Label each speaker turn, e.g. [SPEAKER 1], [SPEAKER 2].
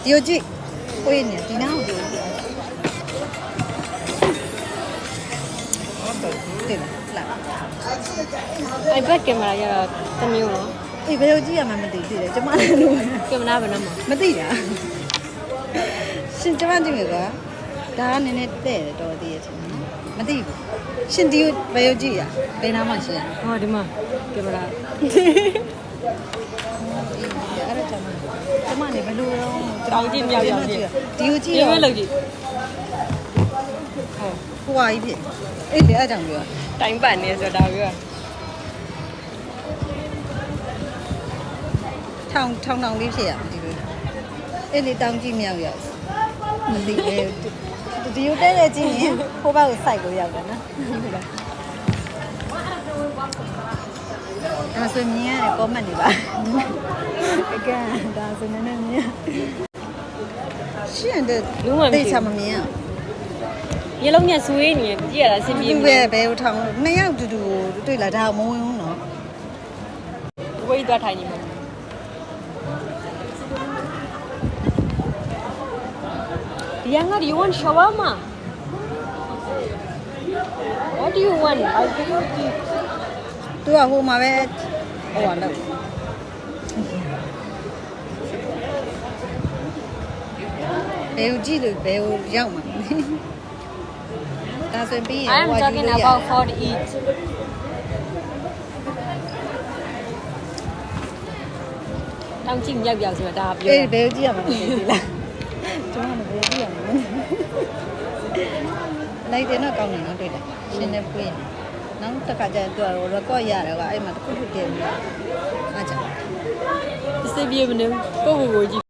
[SPEAKER 1] ဒီကိုကြည့်ကိုရနေဒီနားကိုကြည့်တယ်လား
[SPEAKER 2] အဲ့ဘက်ကင်မရာရတော့တမျိုးနော်
[SPEAKER 1] အေးဘယ်လိုကြည့်ရမှမသိသေးတယ်ကျမလည်းလို့
[SPEAKER 2] ကင်မရာဘယ်နှမှာ
[SPEAKER 1] မသိတာရှင်ကျမကြည့်မယ်ကွာဒါကနည်းနည်းတဲ့တယ်တော်သေးရဲ့ချင်းနော်မသိဘူးရှင်ဒီကိုဘယ်လိုကြည့်ရဘယ်နားမှရှင်ရ
[SPEAKER 2] ဟောဒီမှာကင်မရာ
[SPEAKER 1] အဲ့ဒါကျမလည်းဘယ်လိုတော့ဒီကိုကြည့်
[SPEAKER 2] ဒီ
[SPEAKER 1] ရော
[SPEAKER 2] မဲ့လို့ကြည့်
[SPEAKER 1] ဟိုဟာကြီးဖြစ်အေးလေအဲ့ကြောင့်ပြော
[SPEAKER 2] တိုင်းပတ်နေဆိုတာပြော
[SPEAKER 1] ထောင်လေးဖြစ်ရဒီလိုအဲ့လေတောင်းကြည့်မြောက်ရမသိဘူးဒီကိုတဲကြည့်ရင်ဟိုဘက်ကိုစိုက်လို့ရောက်တယ်နော်အဲ့ဆိုမြင်ရတယ် comment တွေပါအကဲဒါဆိုနည်းနည်းမြင်ရှင်းတဲ့သိချာမမြင်ရ
[SPEAKER 2] ရေလုံးညက်ဆွေးနေကြည့်ရတာအဆင်ပြေ
[SPEAKER 1] ဘူး
[SPEAKER 2] ဘူး
[SPEAKER 1] ပဲဘယ်ကိုထောင်နှစ်ယောက်တူတူတွေ့လာဒါမဝင်ဘူးနော်
[SPEAKER 2] ဝိတ်သွားထိုင်နေမှာဒီကဒီ you want shawarma what do you want I give you
[SPEAKER 1] သူကဟိုမှာပဲဟိုကတော့ဘယ်ကိုကြည့်လို့ဘယ်ကိုရောက်မှာဒါဆိုရင်ပြီးရင်
[SPEAKER 2] I am talking about for the eat တောင်းကြည့်မြောက်ပြောက်ဆိုတာဒါပြော
[SPEAKER 1] အေးဘယ်ကိုကြည့်ရမှာလဲဒီလားကျွန်တော်ကဘယ်ကိုကြည့်ရမှာလဲလိုက်တယ်တော့ကောင်းတယ်နော်တွေ့တယ်ရှင်းနေပွေးနောက်တစ်ခါကျရင်သူက record ရတယ်ကွာအဲ့မှာတစ်ခုခုတင်ပြီးအားကြောင့်
[SPEAKER 2] အစီပြေမနေကိုကိုကြည့်